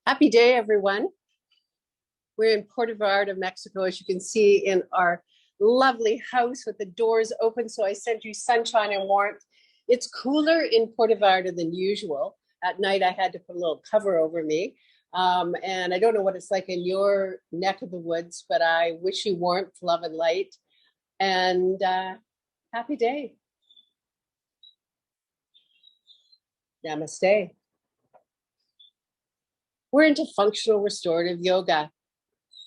Happy day, everyone. We're in Puerto Vallarta, Mexico, as you can see in our lovely house with the doors open. So I sent you sunshine and warmth. It's cooler in Puerto Vallarta than usual. At night, I had to put a little cover over me. And I don't know what it's like in your neck of the woods, but I wish you warmth, love, and light. And happy day. Namaste. We're into functional restorative yoga.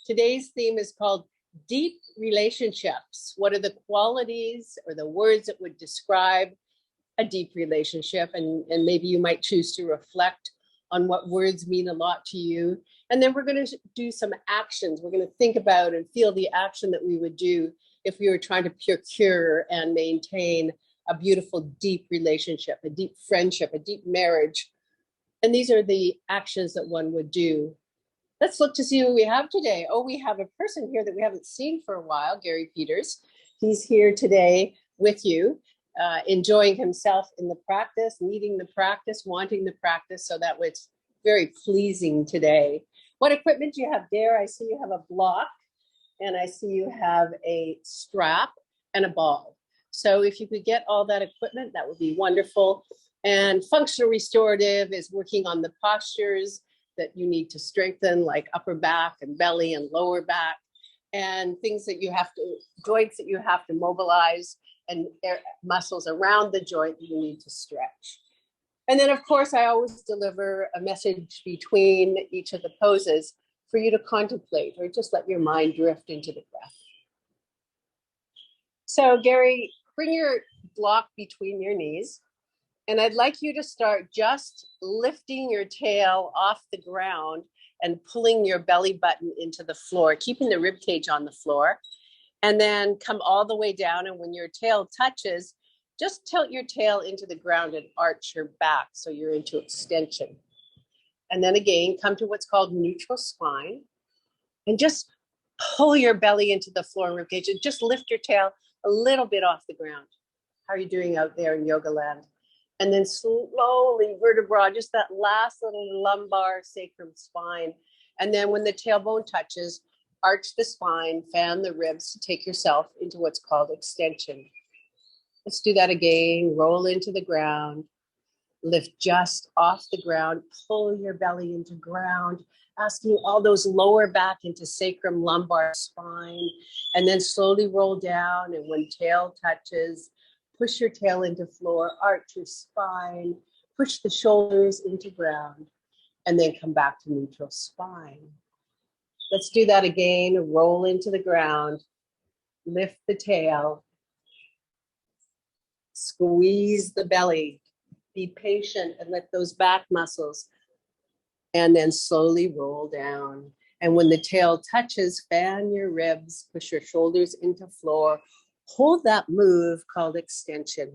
Today's theme is called deep relationships. What are the qualities or the words that would describe a deep relationship? And maybe you might choose to reflect on what words mean a lot to you. And then we're going to do some actions. We're going to think about and feel the action that we would do if we were trying to procure and maintain a beautiful, deep relationship, a deep friendship, a deep marriage. And these are the actions that one would do. Let's look to see who we have today. Oh, we have a person here that we haven't seen for a while, Gary Peters. He's here today with you, enjoying himself in the practice, needing the practice, wanting the practice. So that was very pleasing today. What equipment do you have there? I see you have a block, and I see you have a strap and a ball. So if you could get all that equipment, that would be wonderful. And functional restorative is working on the postures that you need to strengthen, like upper back and belly and lower back, and things that you have to, joints that you have to mobilize, and muscles around the joint that you need to stretch. And then, of course, I always deliver a message between each of the poses for you to contemplate or just let your mind drift into the breath. So, Gary, bring your block between your knees. And I'd like you to start just lifting your tail off the ground and pulling your belly button into the floor, keeping the rib cage on the floor, and then come all the way down. And when your tail touches, just tilt your tail into the ground and arch your back so you're into extension. And then again, come to what's called neutral spine and just pull your belly into the floor and rib cage and just lift your tail a little bit off the ground. How are you doing out there in yoga land? And then slowly vertebra, just that last little lumbar sacrum spine. And then when the tailbone touches, arch the spine, fan the ribs to take yourself into what's called extension. Let's do that again. Roll into the ground. Lift just off the ground. Pull your belly into ground, asking all those lower back into sacrum, lumbar, spine. And then slowly roll down. And when tail touches, push your tail into floor, arch your spine, push the shoulders into ground, and then come back to neutral spine. Let's do that again. Roll into the ground, lift the tail, squeeze the belly, be patient and let those back muscles, and then slowly roll down. And when the tail touches, fan your ribs, push your shoulders into floor, hold that move called extension.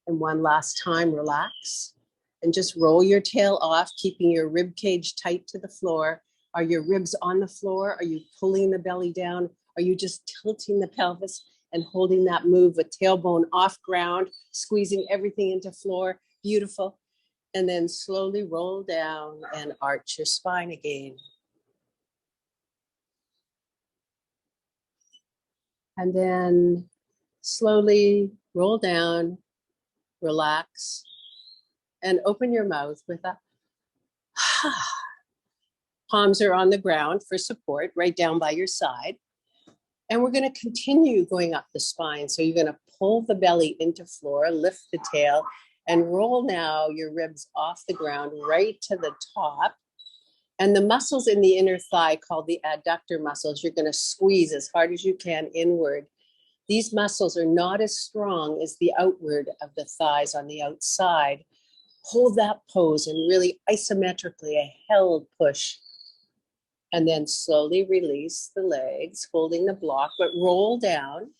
And one last time, relax and just roll your tail off, keeping your rib cage tight to the floor. Are your ribs on the floor? Are you pulling the belly down? Are you just tilting the pelvis and holding that move with tailbone off ground, squeezing everything into floor? Beautiful. And then slowly roll down and arch your spine again. And then slowly roll down, relax, and open your mouth with a palms are on the ground for support, right down by your side. And we're going to continue going up the spine. So you're going to pull the belly into floor, lift the tail, and roll now your ribs off the ground right to the top. And the muscles in the inner thigh, called the adductor muscles, you're going to squeeze as hard as you can inward. These muscles are not as strong as the outward of the thighs on the outside. Hold that pose and really isometrically a held push. And then slowly release the legs, holding the block, but roll down.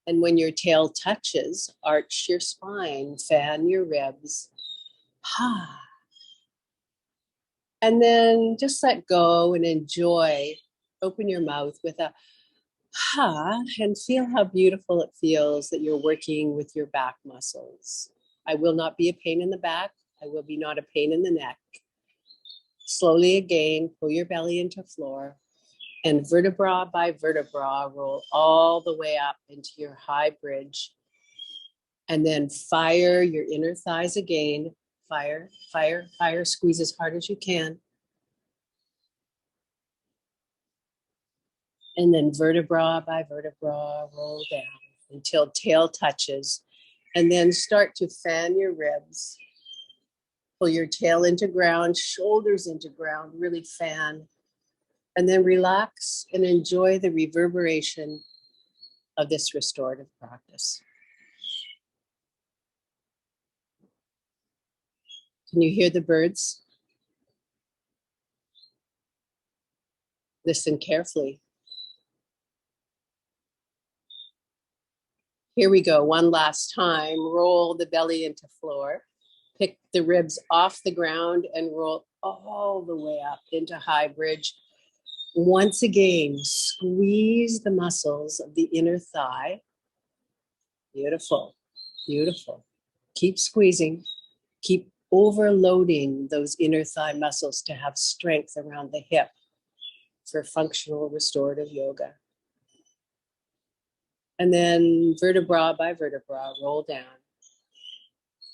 And when your tail touches, arch your spine, fan your ribs. And then just let go and enjoy. Open your mouth with a and feel how beautiful it feels that you're working with your back muscles. I will not be a pain in the back. I will be not a pain in the neck. Slowly again, pull your belly into floor, and vertebra by vertebra, roll all the way up into your high bridge. And then fire your inner thighs again. Fire, fire, fire. Squeeze as hard as you can. And then vertebra by vertebra, roll down until tail touches. And then start to fan your ribs. Pull your tail into ground, shoulders into ground, really fan. And then relax and enjoy the reverberation of this restorative practice. Can you hear the birds? Listen carefully. Here we go, one last time. Roll the belly into floor. Pick the ribs off the ground and roll all the way up into high bridge. Once again, squeeze the muscles of the inner thigh. Beautiful, beautiful. Keep squeezing. Keep overloading those inner thigh muscles to have strength around the hip for functional restorative yoga. And then vertebra by vertebra, roll down.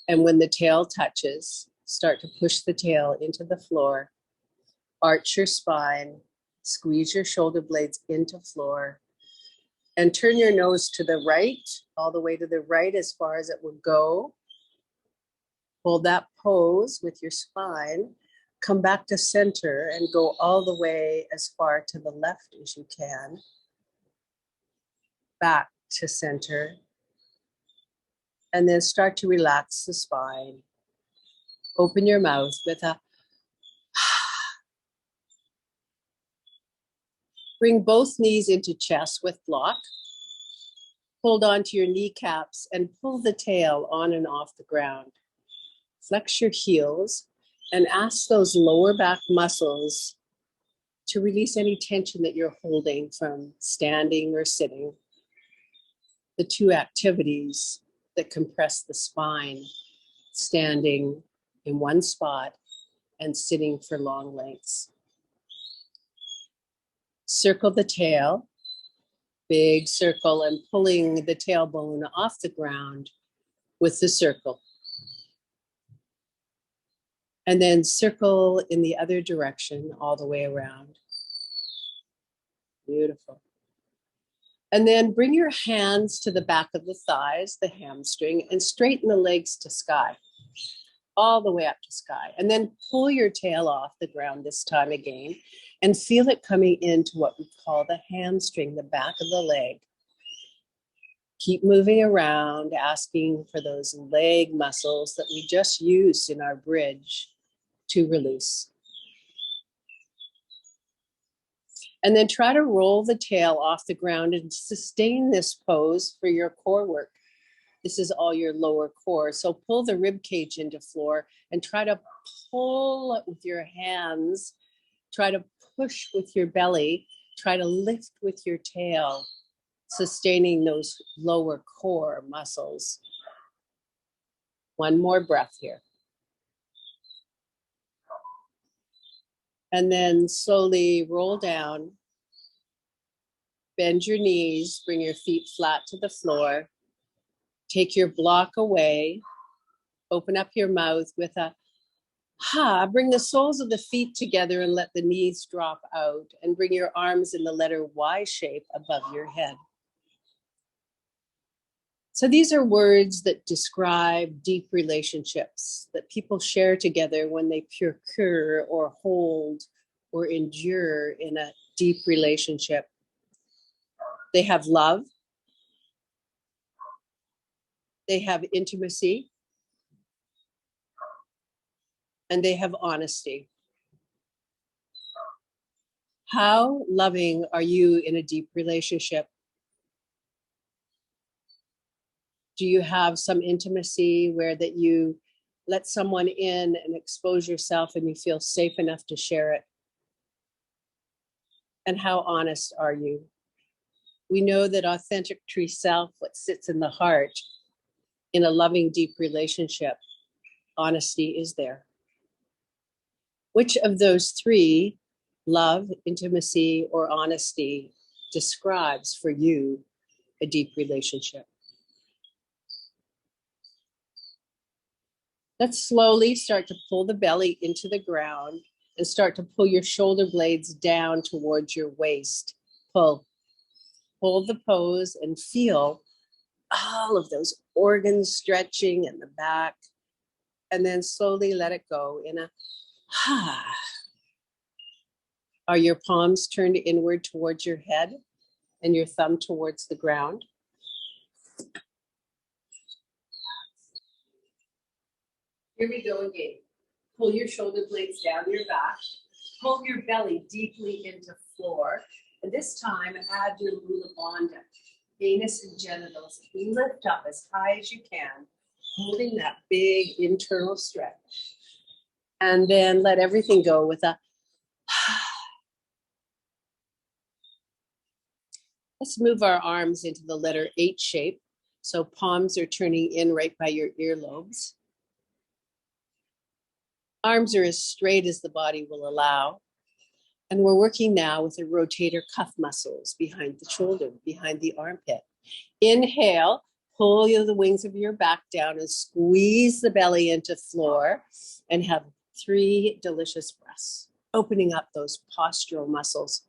And when the tail touches, start to push the tail into the floor. Arch your spine, squeeze your shoulder blades into floor, and turn your nose to the right, all the way to the right as far as it would go. Hold that pose with your spine. Come back to center and go all the way as far to the left as you can. Back to center. And then start to relax the spine. Open your mouth with a bring both knees into chest with block. Hold on to your kneecaps and pull the tail on and off the ground. Flex your heels and ask those lower back muscles to release any tension that you're holding from standing or sitting. The two activities that compress the spine, standing in one spot and sitting for long lengths. Circle the tail, big circle, and pulling the tailbone off the ground with the circle. And then circle in the other direction all the way around. Beautiful. And then bring your hands to the back of the thighs, the hamstring, and straighten the legs to sky, all the way up to sky. And then pull your tail off the ground this time again, and feel it coming into what we call the hamstring, the back of the leg. Keep moving around, asking for those leg muscles that we just used in our bridge to release. And then try to roll the tail off the ground and sustain this pose for your core work. This is all your lower core. So pull the rib cage into floor and try to pull it with your hands. Try to push with your belly. Try to lift with your tail, sustaining those lower core muscles. One more breath here. And then slowly roll down. Bend your knees, bring your feet flat to the floor. Take your block away. Open up your mouth with a ha. Bring the soles of the feet together and let the knees drop out. And bring your arms in the letter Y shape above your head. So these are words that describe deep relationships that people share together when they procure or hold or endure in a deep relationship. They have love. They have intimacy. And they have honesty. How loving are you in a deep relationship? Do you have some intimacy where that you let someone in and expose yourself and you feel safe enough to share it? And how honest are you? We know that authentic true self, what sits in the heart, in a loving, deep relationship, honesty is there. Which of those three, love, intimacy, or honesty, describes for you a deep relationship? Let's slowly start to pull the belly into the ground and start to pull your shoulder blades down towards your waist. Pull. Hold the pose and feel all of those organs stretching in the back. And then slowly let it go in a ha. Are your palms turned inward towards your head and your thumb towards the ground? Here we go again. Pull your shoulder blades down your back. Pull your belly deeply into floor. And this time, add your Mula Bandha. Anus and genitals. Lift up as high as you can, holding that big internal stretch. And then let everything go with a Let's move our arms into the letter H shape. So palms are turning in right by your earlobes. Arms are as straight as the body will allow. And we're working now with the rotator cuff muscles behind the shoulder, behind the armpit. Inhale, pull the wings of your back down and squeeze the belly into floor and have 3 delicious breaths, opening up those postural muscles.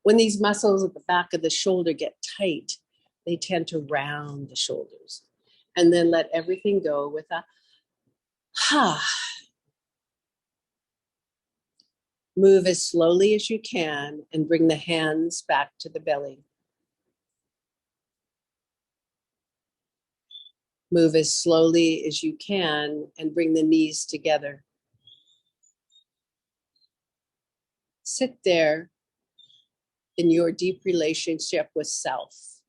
When these muscles at the back of the shoulder get tight, they tend to round the shoulders. And then let everything go with a ha. Move as slowly as you can and bring the hands back to the belly. Move as slowly as you can and bring the knees together. Sit there in your deep relationship with self.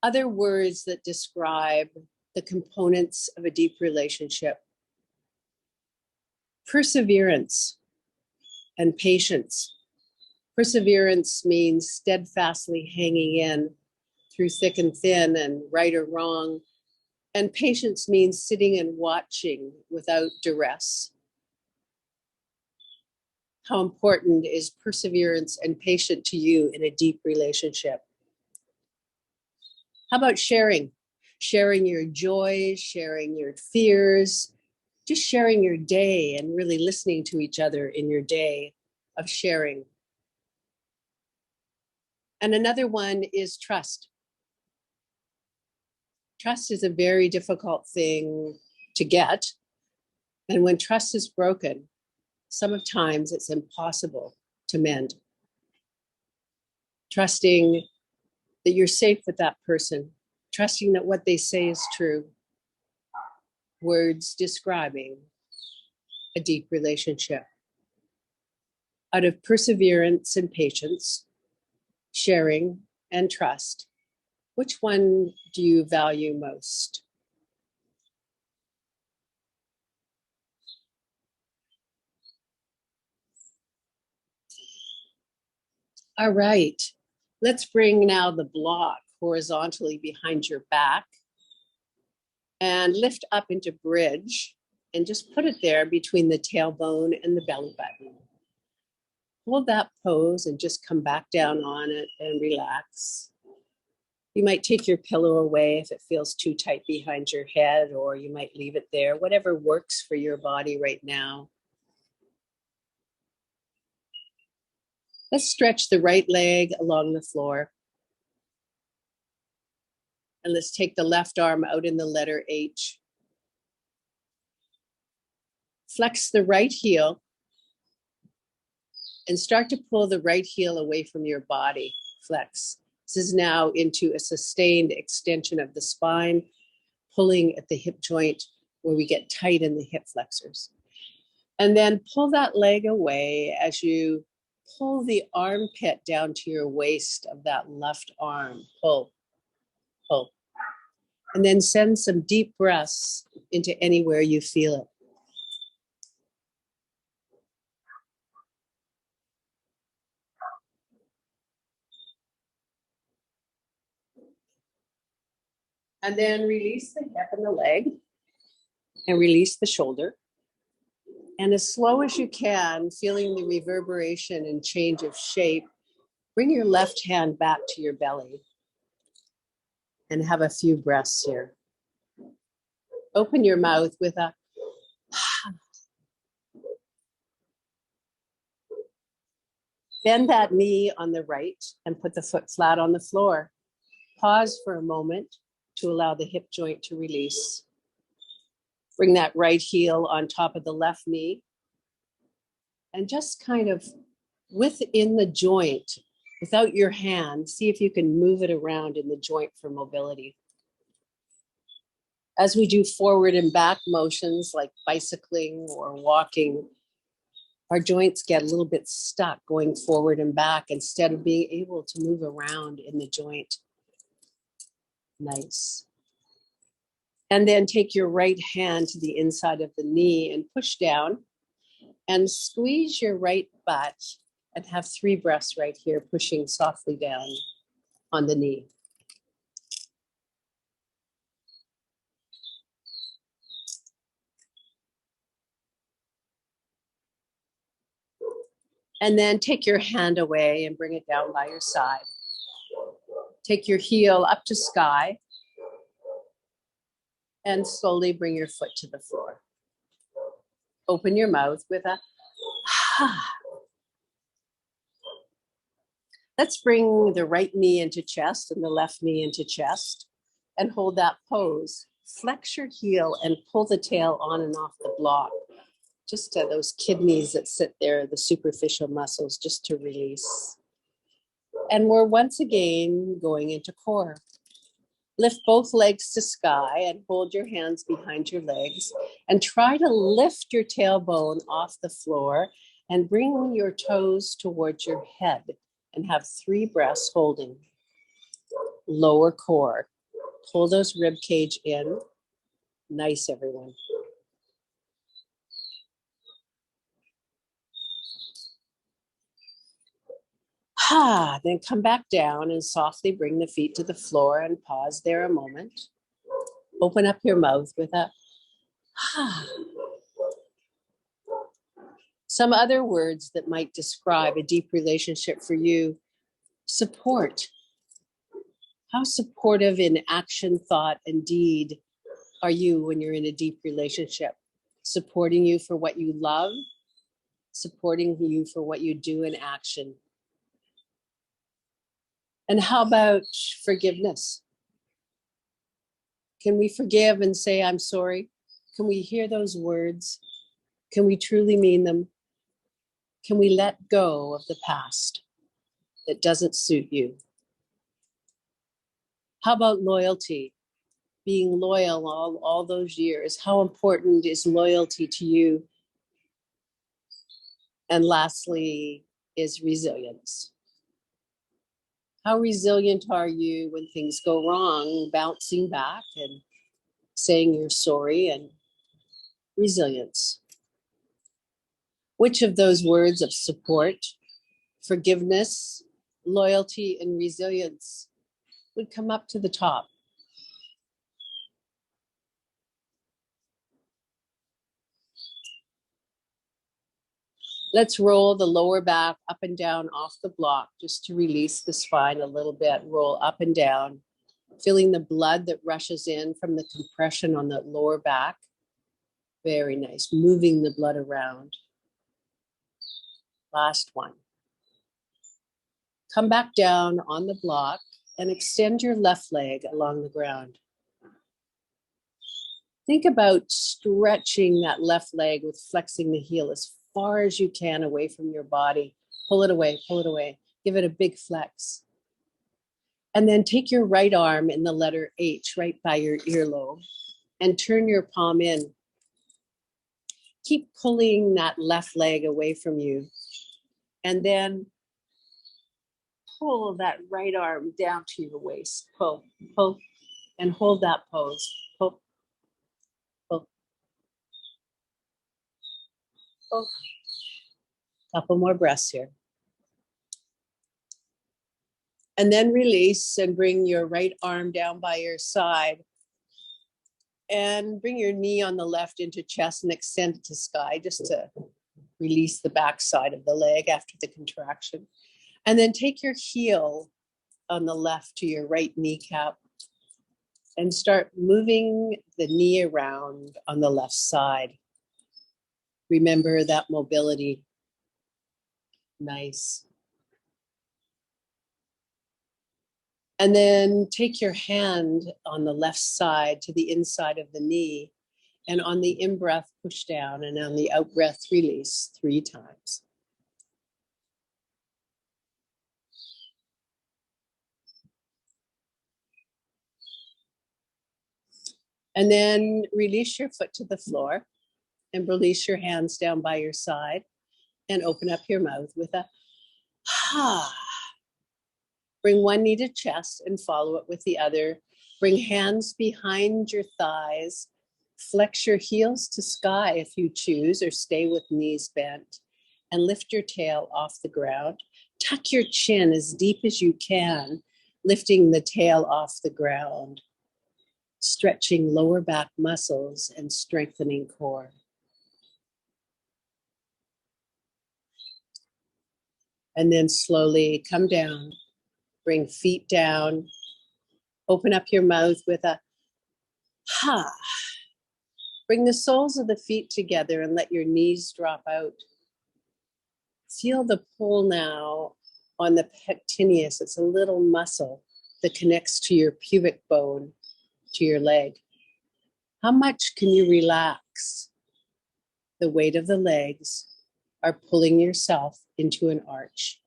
Other words that describe the components of a deep relationship: perseverance and patience. Perseverance means steadfastly hanging in through thick and thin and right or wrong. And patience means sitting and watching without duress. How important is perseverance and patience to you in a deep relationship? How about sharing? Sharing your joys, sharing your fears, just sharing your day and really listening to each other in your day of sharing. And another one is trust. Trust is a very difficult thing to get. And when trust is broken, sometimes it's impossible to mend. Trusting that you're safe with that person, trusting that what they say is true. Words describing a deep relationship. Out of perseverance and patience, sharing and trust, which one do you value most? All right, let's bring now the block horizontally behind your back and lift up into bridge and just put it there between the tailbone and the belly button. Hold that pose and just come back down on it and relax. You might take your pillow away if it feels too tight behind your head, or you might leave it there, whatever works for your body right now. Let's stretch the right leg along the floor. And let's take the left arm out in the letter H. Flex the right heel and start to pull the right heel away from your body. Flex. This is now into a sustained extension of the spine, pulling at the hip joint where we get tight in the hip flexors. And then pull that leg away as you pull the armpit down to your waist of that left arm. Pull, pull. And then send some deep breaths into anywhere you feel it. And then release the hip and the leg and release the shoulder. And as slow as you can, feeling the reverberation and change of shape, bring your left hand back to your belly and have a few breaths here. Open your mouth with a bend that knee on the right and put the foot flat on the floor. Pause for a moment to allow the hip joint to release. Bring that right heel on top of the left knee and just kind of within the joint, without your hand, see if you can move it around in the joint for mobility. As we do forward and back motions like bicycling or walking, our joints get a little bit stuck going forward and back instead of being able to move around in the joint. Nice. And then take your right hand to the inside of the knee and push down and squeeze your right butt and have 3 breaths right here, pushing softly down on the knee. And then take your hand away and bring it down by your side. Take your heel up to sky and slowly bring your foot to the floor. Open your mouth with a Let's bring the right knee into chest and the left knee into chest and hold that pose. Flex your heel and pull the tail on and off the block. Just those kidneys that sit there, the superficial muscles, just to release. And we're once again going into core. Lift both legs to sky and hold your hands behind your legs and try to lift your tailbone off the floor and bring your toes towards your head and have 3 breaths holding. Lower core. Pull those rib cage in. Nice, everyone. Then come back down and softly bring the feet to the floor and pause there a moment. Open up your mouth with a Some other words that might describe a deep relationship for you. Support. How supportive in action, thought, and deed are you when you're in a deep relationship? Supporting you for what you love, supporting you for what you do in action. And how about forgiveness? Can we forgive and say, I'm sorry? Can we hear those words? Can we truly mean them? Can we let go of the past that doesn't suit you? How about loyalty? Being loyal all those years. How important is loyalty to you? And lastly is resilience. How resilient are you when things go wrong, bouncing back and saying you're sorry, and resilience? Which of those words of support, forgiveness, loyalty, and resilience would come up to the top? Let's roll the lower back up and down off the block just to release the spine a little bit. Roll up and down, feeling the blood that rushes in from the compression on the lower back. Very nice, moving the blood around. Last one. Come back down on the block and extend your left leg along the ground. Think about stretching that left leg with flexing the heel as far as you can away from your body. Pull it away, pull it away. Give it a big flex. And then take your right arm in the letter H right by your earlobe and turn your palm in. Keep pulling that left leg away from you. And then pull that right arm down to your waist. Pull, pull, and hold that pose. Pull, pull, pull. Couple more breaths here. And then release and bring your right arm down by your side And bring your knee on the left into chest and extend it to sky just to release the back side of the leg after the contraction. And then take your heel on the left to your right kneecap and start moving the knee around on the left side. Remember that mobility. Nice. And then take your hand on the left side to the inside of the knee. And on the in-breath, push down. And on the out-breath, release 3 times. And then release your foot to the floor and release your hands down by your side and open up your mouth with a ha. Bring one knee to chest and follow it with the other. Bring hands behind your thighs. Flex your heels to sky if you choose, or stay with knees bent. And lift your tail off the ground. Tuck your chin as deep as you can, lifting the tail off the ground. Stretching lower back muscles and strengthening core. And then slowly come down. Bring feet down. Open up your mouth with a ha. Bring the soles of the feet together and let your knees drop out. Feel the pull now on the pectineus. It's a little muscle that connects to your pubic bone, to your leg. How much can you relax? The weight of the legs are pulling yourself into an arch.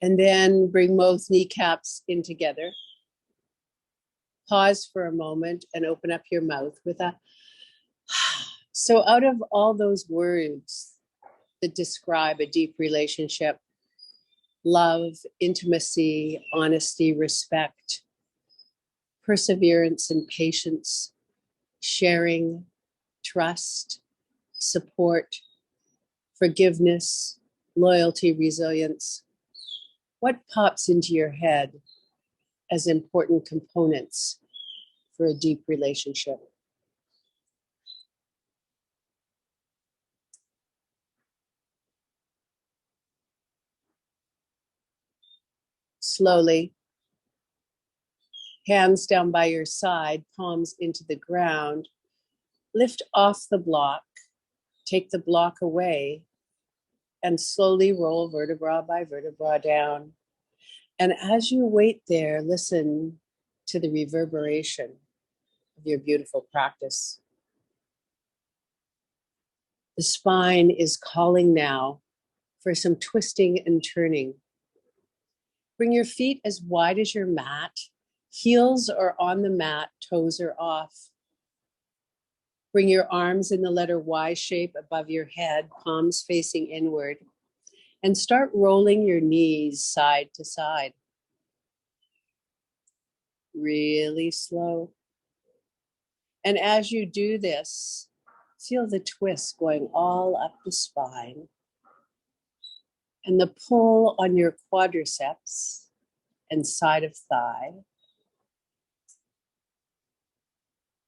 And then bring both kneecaps in together. Pause for a moment and open up your mouth with a so out of all those words that describe a deep relationship, love, intimacy, honesty, respect, perseverance and patience, sharing, trust, support, forgiveness, loyalty, resilience, what pops into your head as important components for a deep relationship? Slowly, hands down by your side, palms into the ground, lift off the block, take the block away, and slowly roll vertebra by vertebra down. And as you wait there, listen to the reverberation of your beautiful practice. The spine is calling now for some twisting and turning. Bring your feet as wide as your mat. Heels are on the mat, toes are off. Bring your arms in the letter Y shape above your head, palms facing inward. And start rolling your knees side to side. Really slow. And as you do this, feel the twist going all up the spine and the pull on your quadriceps and side of thigh.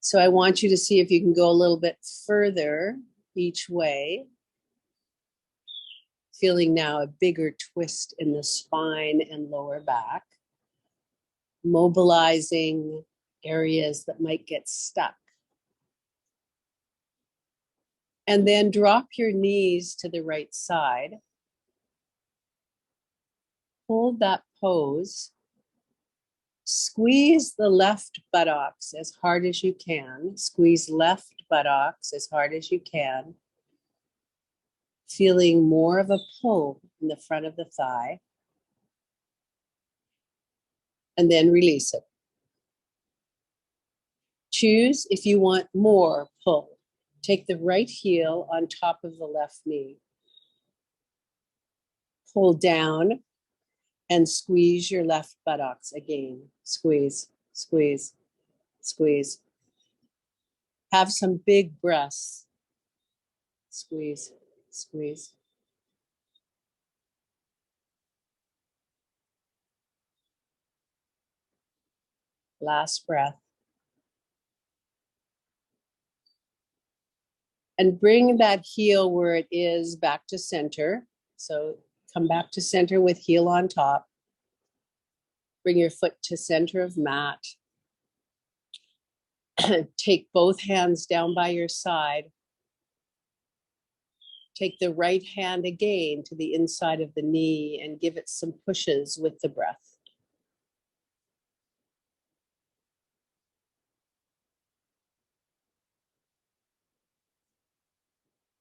So I want you to see if you can go a little bit further each way. Feeling now a bigger twist in the spine and lower back. Mobilizing areas that might get stuck. And then drop your knees to the right side. Hold that pose. Squeeze the left buttocks as hard as you can. Squeeze left buttocks as hard as you can. Feeling more of a pull in the front of the thigh. And then release it. Choose if you want more pull. Take the right heel on top of the left knee. Pull down and squeeze your left buttocks again. Squeeze, squeeze, squeeze. Have some big breaths. Squeeze, squeeze. Last breath. And bring that heel where it is back to center. So come back to center with heel on top. Bring your foot to center of mat. Take both hands down by your side. Take the right hand again to the inside of the knee and give it some pushes with the breath.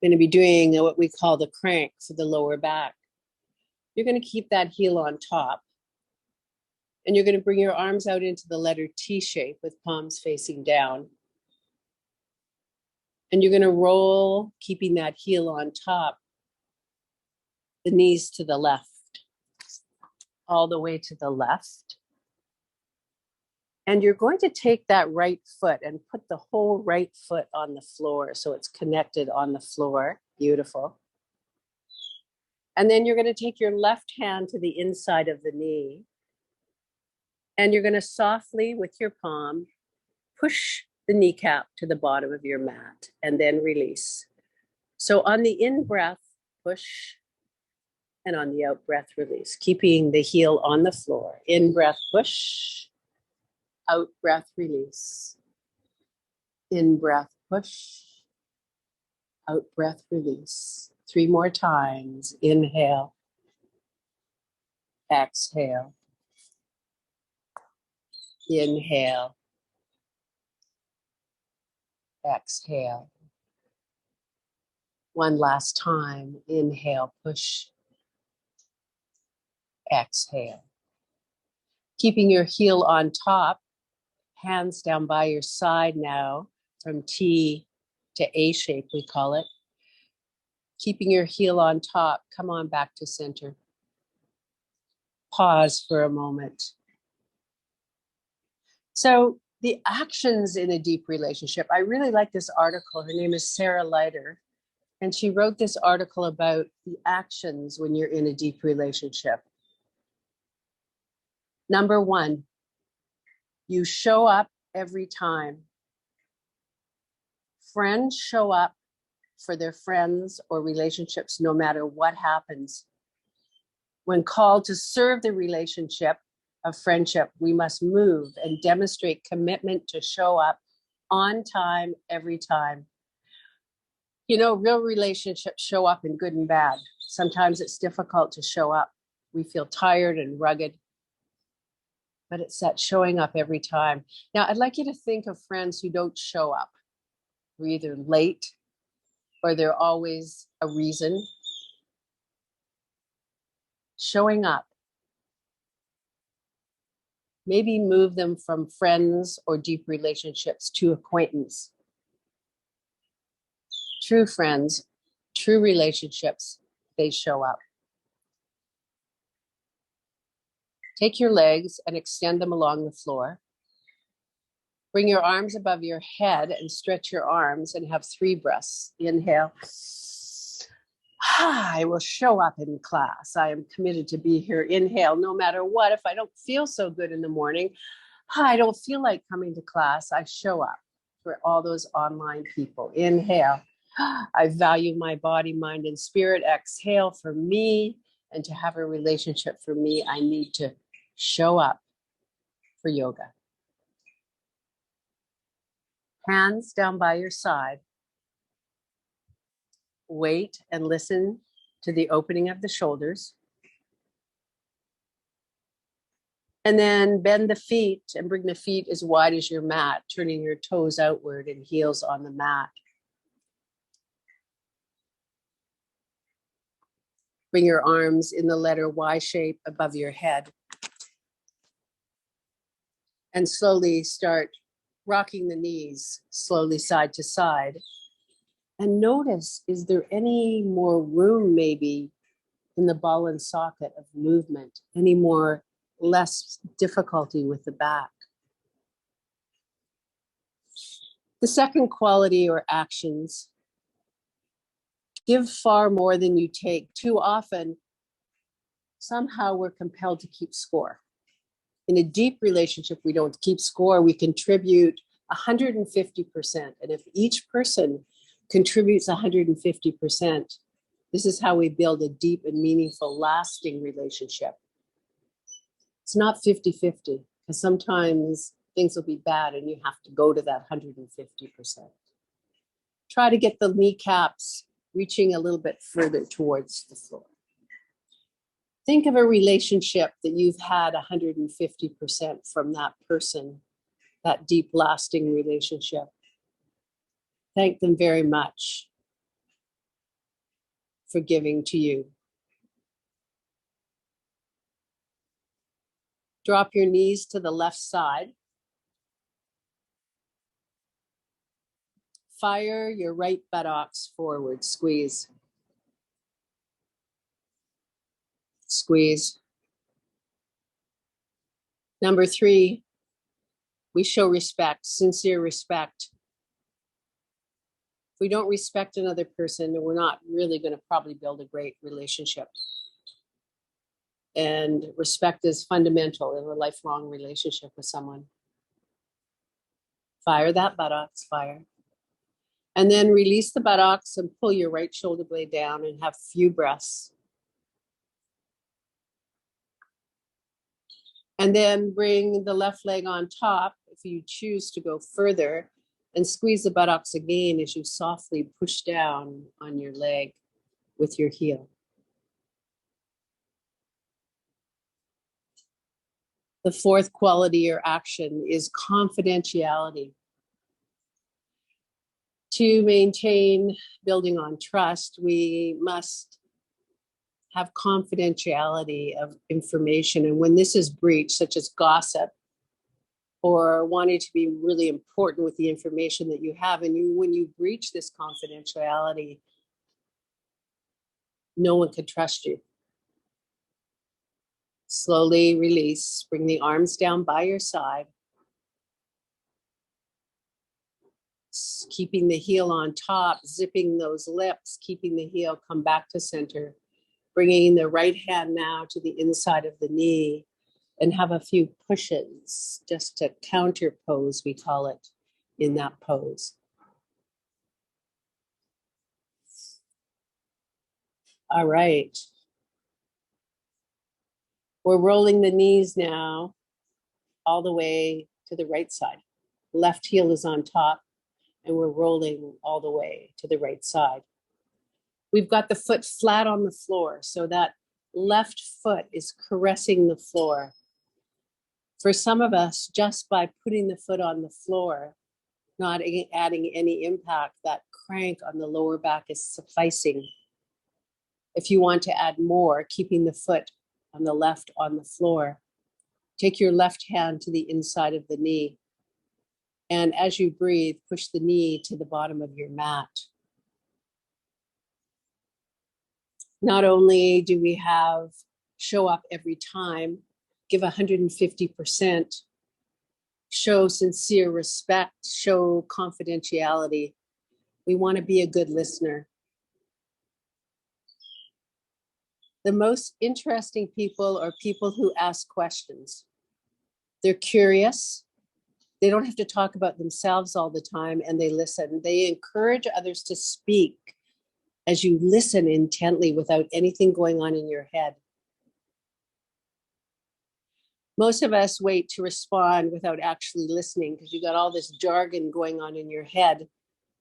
Going to be doing what we call the crank for the lower back. You're going to keep that heel on top. And you're going to bring your arms out into the letter T shape with palms facing down. And you're going to roll, keeping that heel on top, the knees to the left, all the way to the left. And you're going to take that right foot and put the whole right foot on the floor so it's connected on the floor. Beautiful. And then you're going to take your left hand to the inside of the knee. And you're going to softly, with your palm, push the kneecap to the bottom of your mat and then release. So on the in-breath, push, and on the out-breath, release, keeping the heel on the floor. In-breath, push, out-breath, release. In-breath, push, out-breath, release. 3 more times. Inhale, exhale, inhale, exhale. One last time. Inhale, push, exhale. Keeping your heel on top, hands down by your side now, from T to A shape, we call it. Keeping your heel on top, come on back to center. Pause for a moment. So the actions in a deep relationship, I really like this article. Her name is Sarah Leiter, and she wrote this article about the actions when you're in a deep relationship. Number 1, you show up every time. Friends show up for their friends or relationships no matter what happens. When called to serve the relationship of friendship, we must move and demonstrate commitment to show up on time, every time. You know, real relationships show up in good and bad. Sometimes it's difficult to show up. We feel tired and rugged, but it's that showing up every time. Now, I'd like you to think of friends who don't show up. We're either late or they're always a reason. Showing up. Maybe move them from friends or deep relationships to acquaintance. True friends, true relationships, they show up. Take your legs and extend them along the floor. Bring your arms above your head and stretch your arms and have 3 breaths. Inhale. I will show up in class. I am committed to be here. Inhale, no matter what. If I don't feel so good in the morning, I don't feel like coming to class. I show up for all those online people. Inhale. I value my body, mind, and spirit. Exhale for me. And to have a relationship for me, I need to show up for yoga. Hands down by your side. Wait and listen to the opening of the shoulders. And then bend the feet and bring the feet as wide as your mat, turning your toes outward and heels on the mat. Bring your arms in the letter Y shape above your head. And slowly start rocking the knees, slowly side to side. And notice, is there any more room maybe in the ball and socket of movement? Any more, less difficulty with the back? The second quality or actions, give far more than you take. Too often, somehow we're compelled to keep score. In a deep relationship, we don't keep score, we contribute 150%. And if each person contributes 150%, this is how we build a deep and meaningful, lasting relationship. It's not 50-50, because sometimes things will be bad and you have to go to that 150%. Try to get the kneecaps reaching a little bit further towards the floor. Think of a relationship that you've had 150% from that person, that deep, lasting relationship. Thank them very much for giving to you. Drop your knees to the left side. Fire your right buttocks forward. Squeeze. Squeeze. Number 3, we show respect, sincere respect. If we don't respect another person, we're not really going to probably build a great relationship. And respect is fundamental in a lifelong relationship with someone. Fire that buttocks, fire. And then release the buttocks and pull your right shoulder blade down and have a few breaths. And then bring the left leg on top if you choose to go further, and squeeze the buttocks again as you softly push down on your leg with your heel. The 4th quality or action is confidentiality. To maintain building on trust, we must have confidentiality of information. And when this is breached, such as gossip or wanting to be really important with the information that you have, and when you breach this confidentiality, no one can trust you. Slowly release, bring the arms down by your side. Keeping the heel on top, zipping those lips, keeping the heel come back to center. Bringing the right hand now to the inside of the knee and have a few pushes, just to counter pose, we call it, in that pose. All right. We're rolling the knees now all the way to the right side. Left heel is on top, and we're rolling all the way to the right side. We've got the foot flat on the floor, so that left foot is caressing the floor. For some of us, just by putting the foot on the floor, not adding any impact, that crank on the lower back is sufficing. If you want to add more, keeping the foot on the left on the floor, take your left hand to the inside of the knee. And as you breathe, push the knee to the bottom of your mat. Not only do we have show up every time, give 150%, show sincere respect, show confidentiality. We want to be a good listener. The most interesting people are people who ask questions. They're curious. They don't have to talk about themselves all the time, and they listen. They encourage others to speak as you listen intently without anything going on in your head. Most of us wait to respond without actually listening because you got all this jargon going on in your head,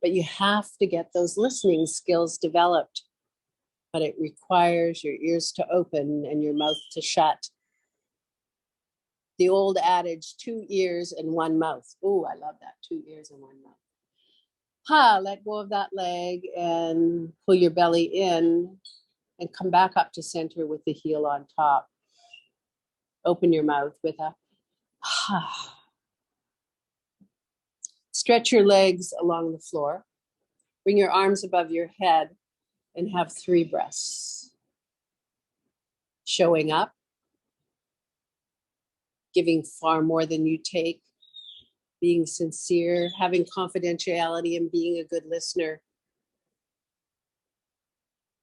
but you have to get those listening skills developed. But it requires your ears to open and your mouth to shut. The old adage, 2 ears and 1 mouth. Oh, I love that, 2 ears and 1 mouth. Let go of that leg and pull your belly in and come back up to center with the heel on top. Open your mouth with a Stretch your legs along the floor. Bring your arms above your head and have 3 breaths. Showing up, giving far more than you take, being sincere, having confidentiality, and being a good listener.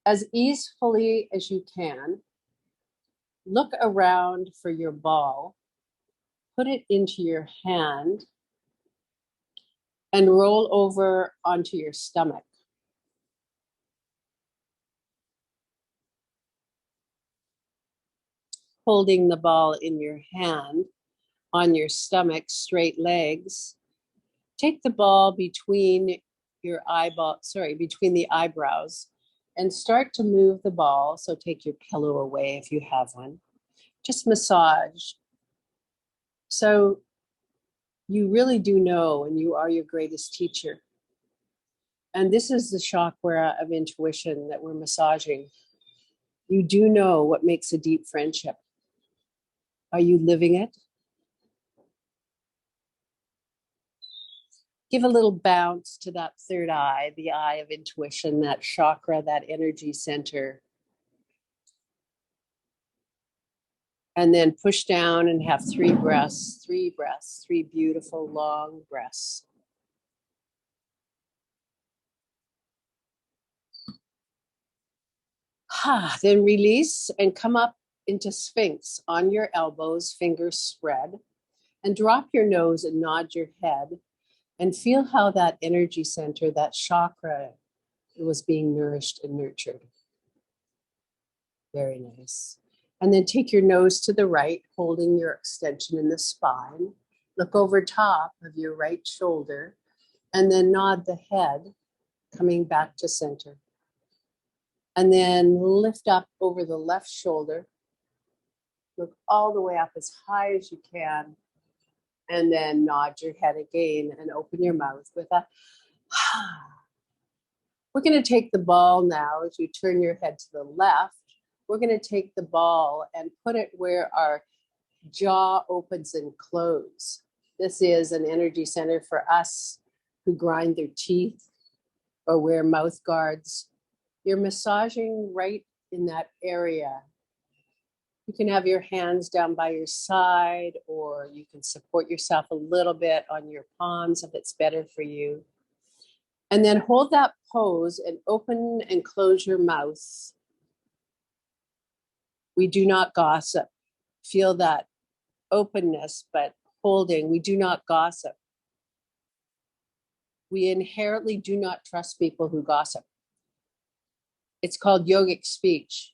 As easily as you can, look around for your ball put it into your hand and roll over onto your stomach. Holding the ball in your hand on your stomach, straight legs. Take the ball between between the eyebrows and start to move the ball. So take your pillow away if you have one. Just massage. So you really do know, and you are your greatest teacher. And this is the chakra of intuition that we're massaging. You do know what makes a deep friendship. Are you living it? Give a little bounce to that third eye, the eye of intuition, that chakra, that energy center. And then push down and have three breaths, three beautiful long breaths. Then release and come up into Sphinx on your elbows, fingers spread, and drop your nose and nod your head and feel how that energy center, that chakra, was being nourished and nurtured. Very nice. And then take your nose to the right, holding your extension in the spine. Look over top of your right shoulder and then nod the head, coming back to center. And then lift up over the left shoulder. Look all the way up as high as you can. And then nod your head again and open your mouth with a We're going to take the ball now as you turn your head to the left. We're going to take the ball and put it where our jaw opens and closes. This is an energy center for us who grind their teeth or wear mouth guards. You're massaging right in that area. You can have your hands down by your side, or you can support yourself a little bit on your palms if it's better for you. And then hold that pose and open and close your mouth. We do not gossip. Feel that openness, but holding. We do not gossip. We inherently do not trust people who gossip. It's called yogic speech.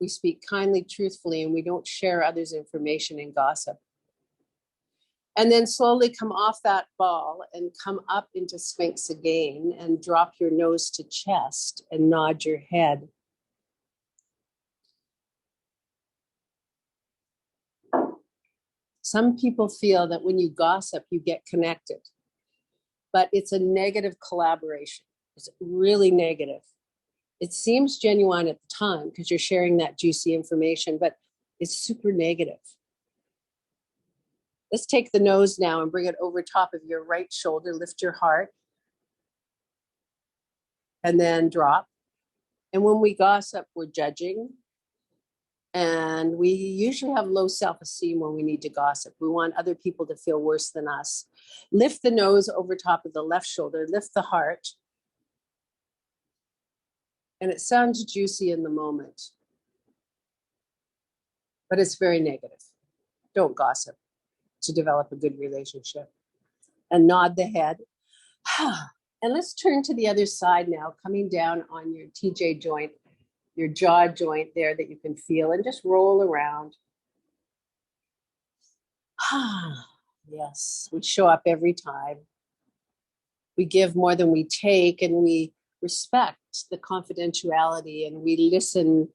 We speak kindly, truthfully, and we don't share others' information in gossip. And then slowly come off that ball and come up into Sphinx again and drop your nose to chest and nod your head. Some people feel that when you gossip, you get connected, but it's a negative collaboration. It's really negative. It seems genuine at the time because you're sharing that juicy information, but it's super negative. Let's take the nose now and bring it over top of your right shoulder. Lift your heart and then drop. And when we gossip, we're judging. And we usually have low self-esteem when we need to gossip. We want other people to feel worse than us. Lift the nose over top of the left shoulder. Lift the heart. And it sounds juicy in the moment, but it's very negative. Don't gossip to develop a good relationship. And nod the head. And let's turn to the other side now, coming down on your TJ joint, your jaw joint there that you can feel, and just roll around. Yes, we show up every time. We give more than we take, and we respect the confidentiality, and we listen.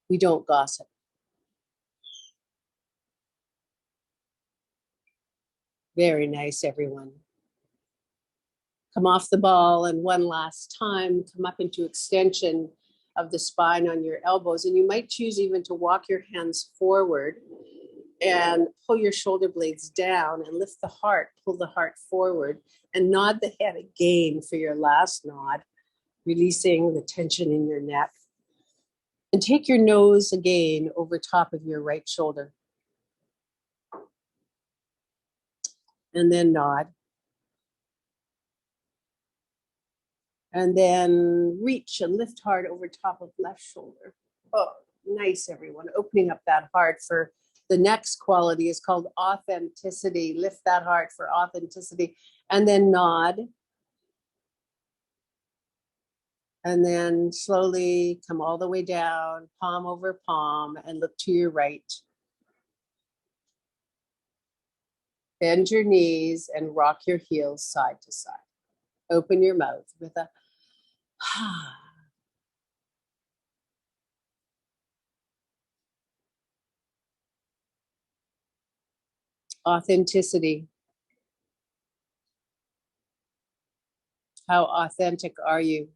We don't gossip. Very nice, everyone. Come off the ball, and one last time, come up into extension of the spine on your elbows. And you might choose even to walk your hands forward and pull your shoulder blades down and lift the heart, pull the heart forward, and nod the head again for your last nod, releasing the tension in your neck. And take your nose again over top of your right shoulder. And then nod. And then reach and lift hard over top of left shoulder. Oh, nice, everyone. Opening up that heart for The next quality is called authenticity. Lift that heart for authenticity. And then nod. And then slowly come all the way down, palm over palm, and look to your right. Bend your knees and rock your heels side to side. Open your mouth with a authenticity. How authentic are you?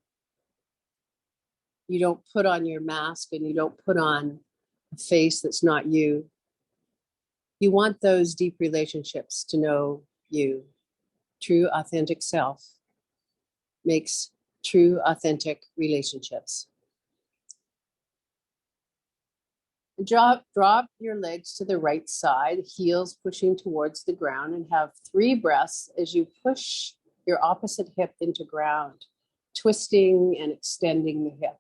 You don't put on your mask and you don't put on a face that's not you. You want those deep relationships to know you. True, authentic self makes true, authentic relationships. Drop your legs to the right side, heels pushing towards the ground, and have 3 breaths as you push your opposite hip into ground, twisting and extending the hip.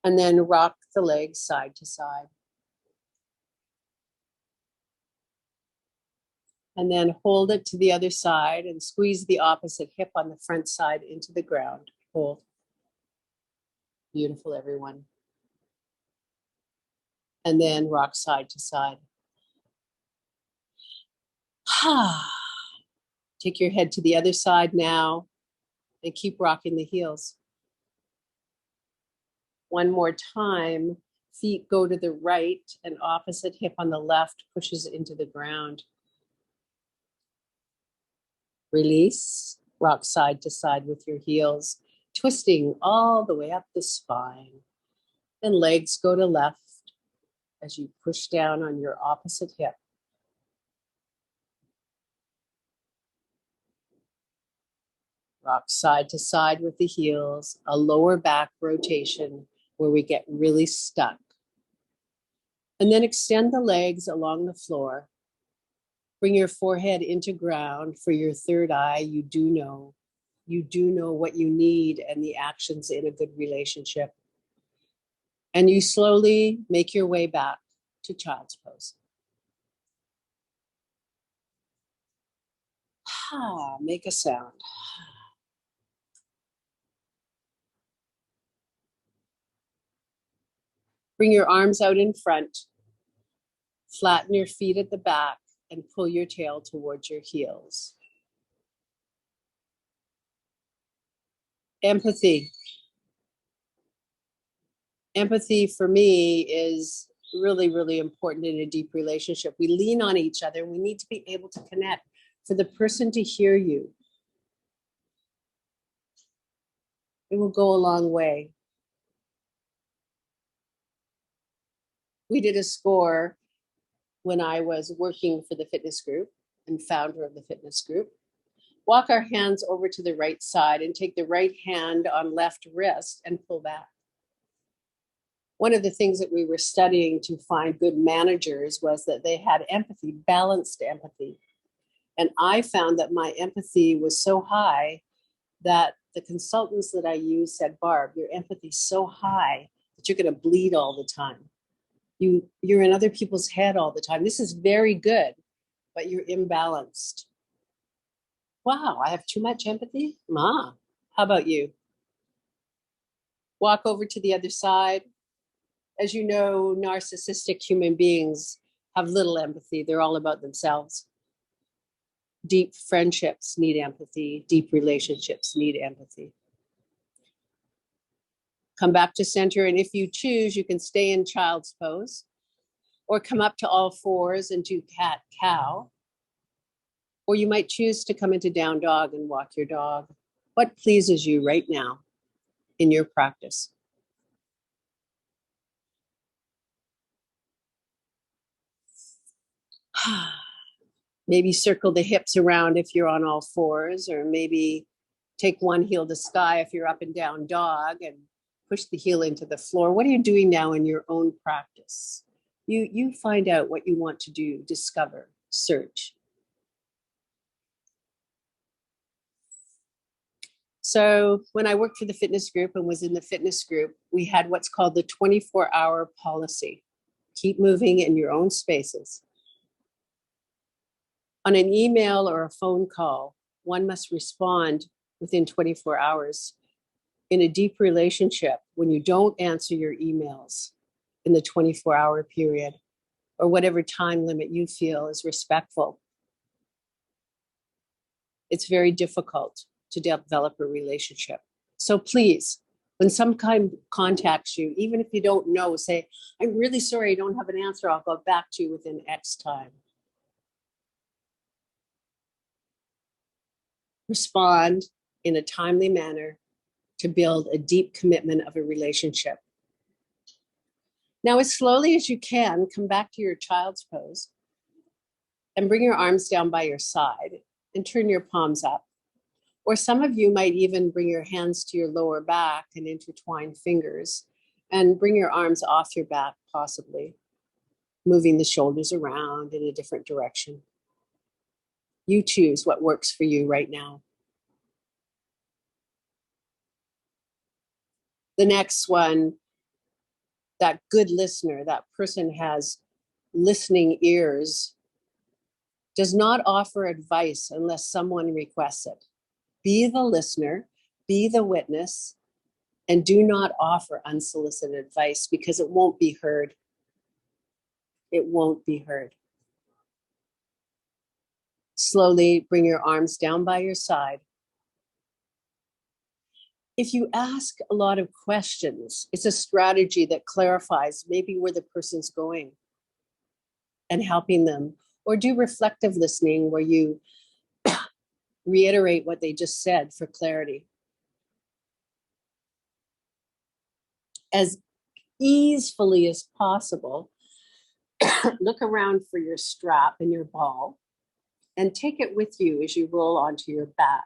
And then rock the legs side to side. And then hold it to the other side and squeeze the opposite hip on the front side into the ground. Hold. Beautiful, everyone. And then rock side to side. Take your head to the other side now and keep rocking the heels. One more time. Feet go to the right and opposite hip on the left pushes into the ground. Release. Rock side to side with your heels, twisting all the way up the spine. And legs go to left as you push down on your opposite hip. Rock side to side with the heels, a lower back rotation where we get really stuck. And then extend the legs along the floor. Bring your forehead into ground for your third eye. You do know what you need and the actions in a good relationship. And you slowly make your way back to child's pose. Make a sound. Bring your arms out in front. Flatten your feet at the back and pull your tail towards your heels. Empathy. Empathy for me is really, really important in a deep relationship. We lean on each other. We need to be able to connect. For the person to hear you, it will go a long way. We did a score when I was working for the fitness group and founder of the fitness group. Walk our hands over to the right side and take the right hand on left wrist and pull back. One of the things that we were studying to find good managers was that they had empathy, balanced empathy. And I found that my empathy was so high that the consultants that I used said, Barb, your empathy's so high that you're going to bleed all the time. You're in other people's head all the time. This is very good, but you're imbalanced. Wow, I have too much empathy? How about you? Walk over to the other side. As you know, narcissistic human beings have little empathy. They're all about themselves. Deep friendships need empathy. Deep relationships need empathy. Come back to center, and if you choose, you can stay in child's pose or come up to all fours and do cat-cow. Or you might choose to come into down dog and walk your dog. What pleases you right now in your practice? Maybe circle the hips around if you're on all fours, or maybe take one heel to sky if you're up and down dog and push the heel into the floor. What are you doing now in your own practice? You find out what you want to do, discover, search. So when I worked for the fitness group and was in the fitness group, we had what's called the 24-hour policy. Keep moving in your own spaces. On an email or a phone call, one must respond within 24 hours. In a deep relationship, when you don't answer your emails in the 24-hour period, or whatever time limit you feel is respectful, it's very difficult to develop a relationship. So please, when someone contacts you, even if you don't know, say, I'm really sorry, I don't have an answer. I'll go back to you within X time. Respond in a timely manner to build a deep commitment of a relationship. Now, as slowly as you can, come back to your child's pose and bring your arms down by your side and turn your palms up. Or some of you might even bring your hands to your lower back and intertwine fingers and bring your arms off your back, possibly, moving the shoulders around in a different direction. You choose what works for you right now. The next one, that good listener, that person has listening ears, does not offer advice unless someone requests it. Be the listener, be the witness, and do not offer unsolicited advice because it won't be heard. It won't be heard. Slowly bring your arms down by your side. If you ask a lot of questions, it's a strategy that clarifies maybe where the person's going and helping them. Or do reflective listening where you reiterate what they just said for clarity. As easily as possible, look around for your strap and your ball and take it with you as you roll onto your back.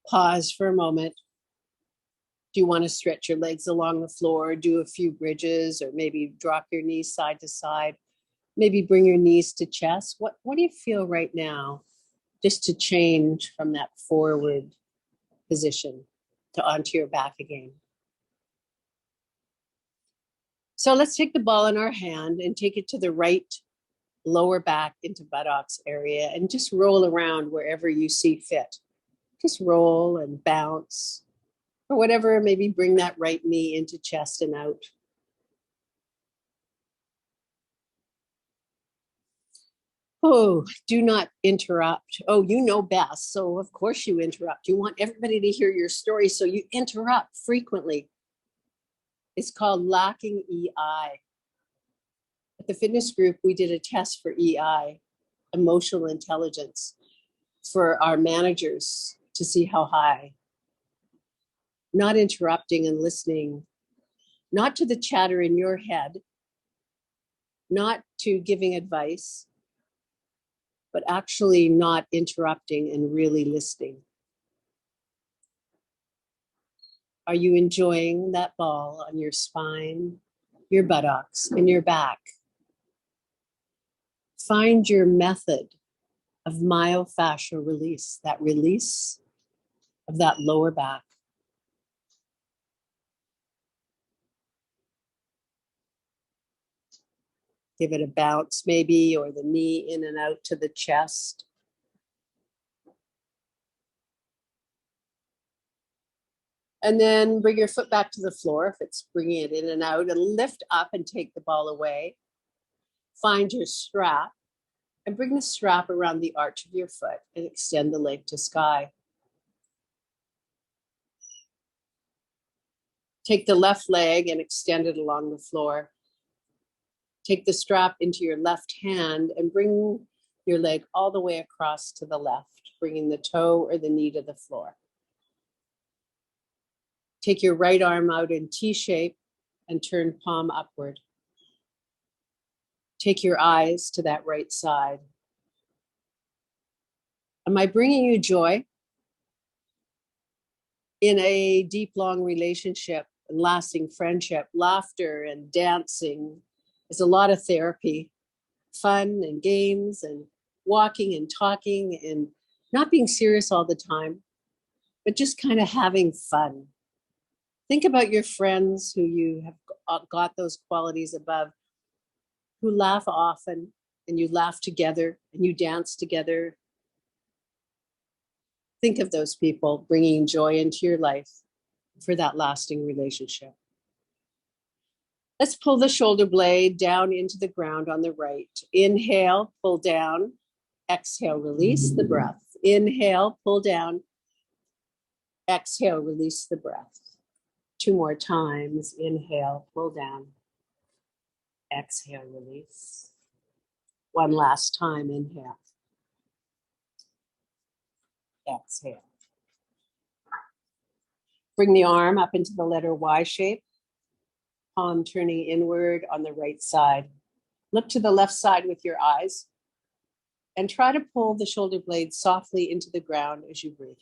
Pause for a moment. Do you want to stretch your legs along the floor, do a few bridges, or maybe drop your knees side to side? Maybe bring your knees to chest. What do you feel right now? Just to change from that forward position to onto your back again. So let's take the ball in our hand and take it to the right lower back into buttocks area and just roll around wherever you see fit. Just roll and bounce or whatever, maybe bring that right knee into chest and out. Oh, do not interrupt. Oh, you know best. So of course you interrupt. You want everybody to hear your story, so you interrupt frequently. It's called lacking EI. At the fitness group, we did a test for EI, emotional intelligence, for our managers to see how high. Not interrupting and listening, not to the chatter in your head, not to giving advice, but actually not interrupting and really listening. Are you enjoying that ball on your spine, your buttocks, and your back? Find your method of myofascial release, that release of that lower back. Give it a bounce maybe, or the knee in and out to the chest. And then bring your foot back to the floor if it's bringing it in and out, and lift up and take the ball away. Find your strap and bring the strap around the arch of your foot and extend the leg to sky. Take the left leg and extend it along the floor. Take the strap into your left hand and bring your leg all the way across to the left, bringing the toe or the knee to the floor. Take your right arm out in T shape and turn palm upward. Take your eyes to that right side. Am I bringing you joy? In a deep, long relationship, and lasting friendship. Laughter and dancing is a lot of therapy, fun and games and walking and talking and not being serious all the time, but just kind of having fun. Think about your friends who you have got those qualities above, who laugh often and you laugh together and you dance together. Think of those people bringing joy into your life for that lasting relationship. Let's pull the shoulder blade down into the ground on the right. Inhale, pull down. Exhale, release the breath. Inhale, pull down. Exhale, release the breath. 2 more times. Inhale, pull down. Exhale, release. 1 last time. Inhale. Exhale. Bring the arm up into the letter Y shape. Palm turning inward on the right side. Look to the left side with your eyes and try to pull the shoulder blade softly into the ground as you breathe.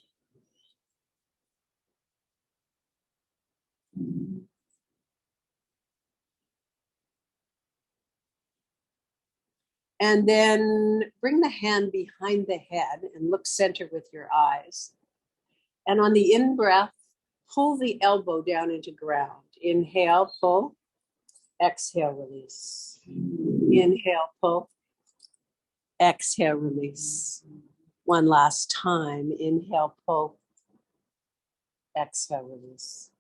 And then bring the hand behind the head and look center with your eyes. And on the in-breath, pull the elbow down into ground. Inhale, pull. Exhale, release. Inhale, pull. Exhale, release. 1 last time. Inhale, pull. Exhale, release.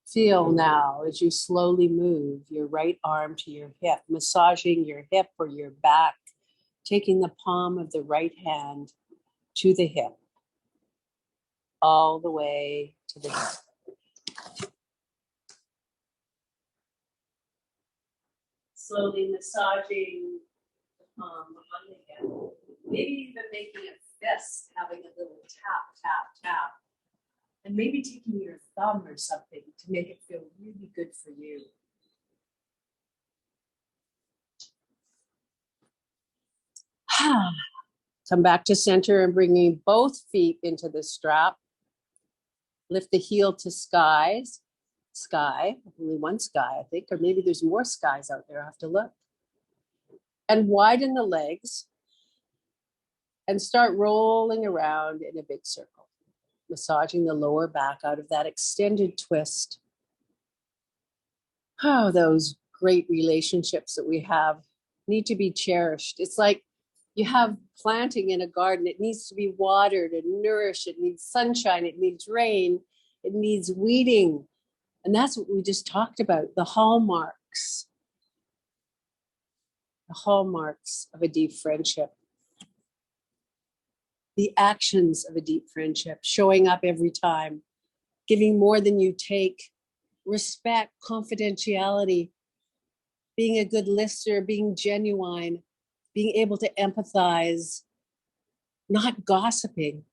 Feel now as you slowly move your right arm to your hip, massaging your hip or your back, taking the palm of the right hand to the hip, all the way to the hip. Slowly massaging the palm on the hip, maybe even making a fist, having a little tap, tap, tap. And maybe taking your thumb or something to make it feel really good for you. Come back to center and bringing both feet into the strap. Lift the heel to sky, only one sky, I think, or maybe there's more skies out there, I have to look. And widen the legs and start rolling around in a big circle, massaging the lower back out of that extended twist. Oh, those great relationships that we have need to be cherished. It's like you have planting in a garden. It needs to be watered and nourished. It needs sunshine. It needs rain. It needs weeding. And that's what we just talked about, the hallmarks of a deep friendship. The actions of a deep friendship, showing up every time, giving more than you take, respect, confidentiality, being a good listener, being genuine, being able to empathize, not gossiping,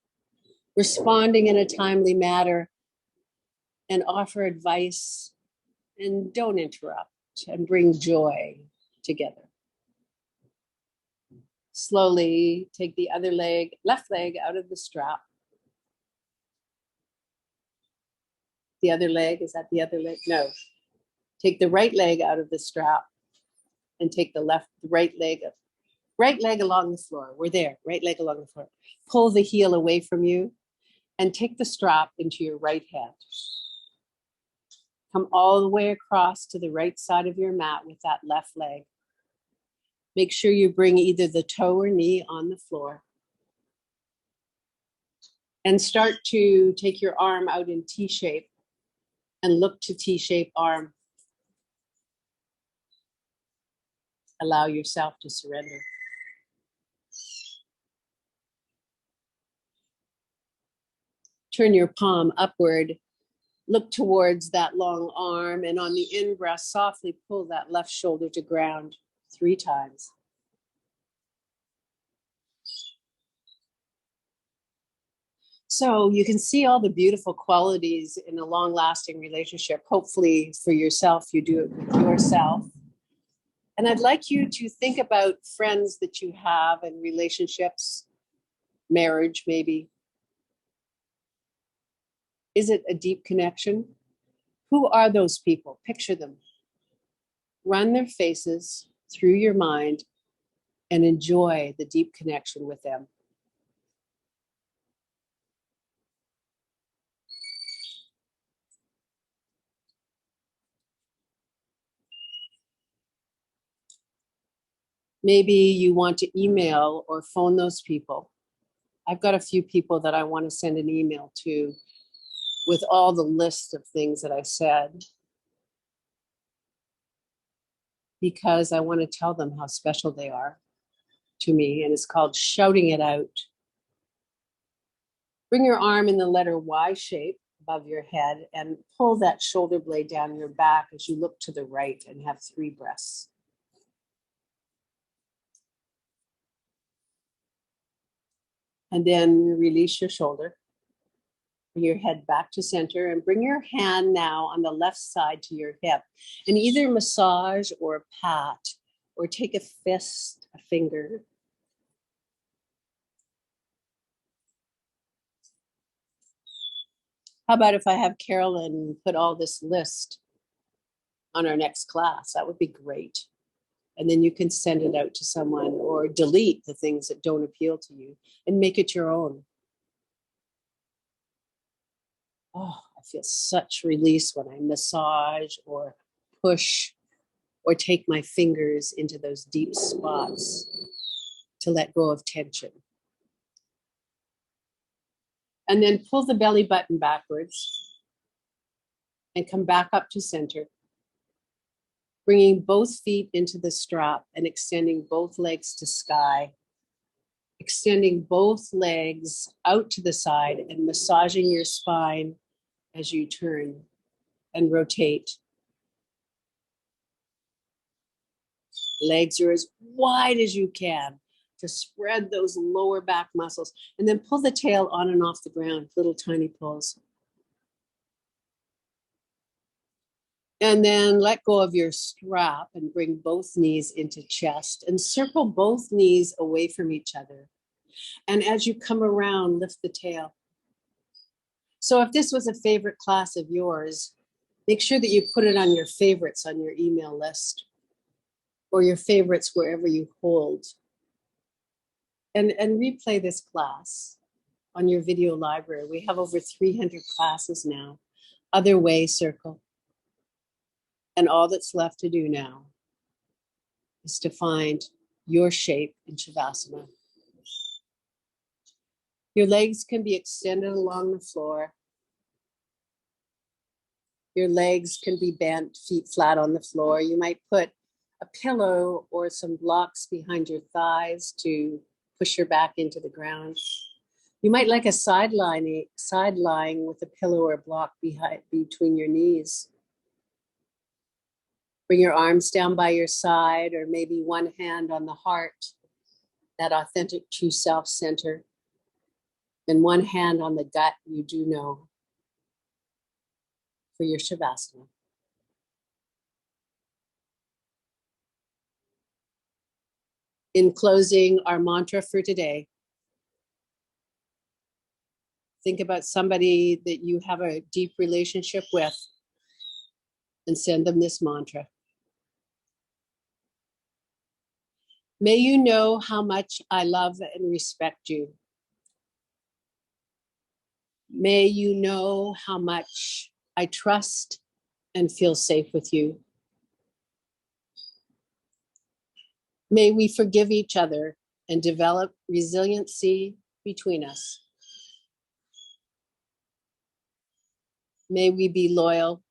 responding in a timely manner, and offer advice, and don't interrupt, and bring joy together. Slowly take the other leg, left leg, out of the strap. The other leg, is that the other leg? No. Take the right leg out of the strap and take the right leg along the floor. We're there, right leg along the floor. Pull the heel away from you and take the strap into your right hand. Come all the way across to the right side of your mat with that left leg. Make sure you bring either the toe or knee on the floor. And start to take your arm out in T shape and look to T-shape arm. Allow yourself to surrender. Turn your palm upward. Look towards that long arm, and on the in-breath, softly pull that left shoulder to ground 3 times. So you can see all the beautiful qualities in a long-lasting relationship. Hopefully for yourself, you do it with yourself. And I'd like you to think about friends that you have and relationships, marriage maybe. Is it a deep connection? Who are those people? Picture them. Run their faces through your mind and enjoy the deep connection with them. Maybe you want to email or phone those people. I've got a few people that I want to send an email to with all the list of things that I said, because I want to tell them how special they are to me. And it's called shouting it out. Bring your arm in the letter Y shape above your head and pull that shoulder blade down your back as you look to the right and have 3 breaths. And then release your shoulder. Bring your head back to center and bring your hand now on the left side to your hip and either massage or pat or take a fist, a finger. How about if I have Carolyn put all this list on our next class? That would be great. And then you can send it out to someone or delete the things that don't appeal to you and make it your own. Oh, I feel such release when I massage or push or take my fingers into those deep spots to let go of tension. And then pull the belly button backwards and come back up to center. Bringing both feet into the strap and extending both legs to sky. Extending both legs out to the side and massaging your spine as you turn and rotate. Legs are as wide as you can to spread those lower back muscles. And then pull the tail on and off the ground, little tiny pulls. And then let go of your strap and bring both knees into chest and circle both knees away from each other. And as you come around, lift the tail. So if this was a favorite class of yours, make sure that you put it on your favorites on your email list or your favorites wherever you hold. And replay this class on your video library. We have over 300 classes now. Other way circle. And all that's left to do now is to find your shape in Shavasana. Your legs can be extended along the floor. Your legs can be bent, feet flat on the floor. You might put a pillow or some blocks behind your thighs to push your back into the ground. You might like a side lying with a pillow or block between your knees. Bring your arms down by your side, or maybe one hand on the heart, that authentic true self center, and one hand on the gut you do know for your Shavasana. In closing, our mantra for today: think about somebody that you have a deep relationship with and send them this mantra. May you know how much I love and respect you. May you know how much I trust and feel safe with you. May we forgive each other and develop resiliency between us. May we be loyal,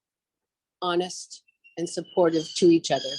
honest, and supportive to each other.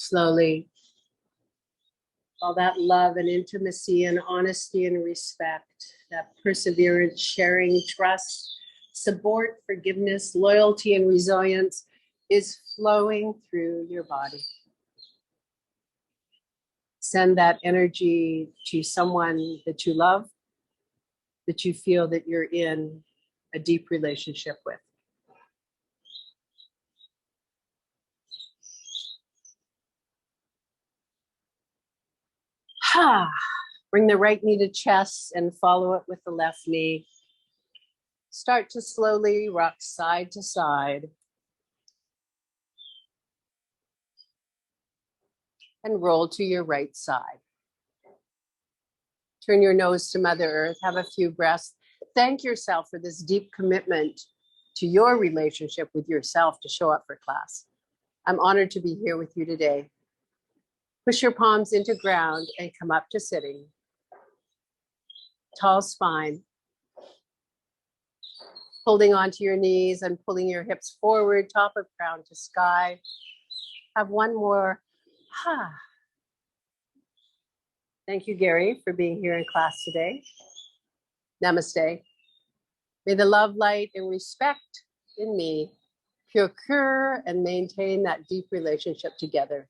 Slowly, all that love and intimacy and honesty and respect, that perseverance, sharing, trust, support, forgiveness, loyalty, and resilience is flowing through your body. Send that energy to someone that you love, that you feel that you're in a deep relationship with. Bring the right knee to chest and follow it with the left knee. Start to slowly rock side to side. And roll to your right side. Turn your nose to Mother Earth. Have a few breaths. Thank yourself for this deep commitment to your relationship with yourself to show up for class. I'm honored to be here with you today. Push your palms into ground and come up to sitting. Tall spine. Holding onto your knees and pulling your hips forward, top of crown to sky. Have one more. Thank you, Gary, for being here in class today. Namaste. May the love, light, and respect in me procure and maintain that deep relationship together.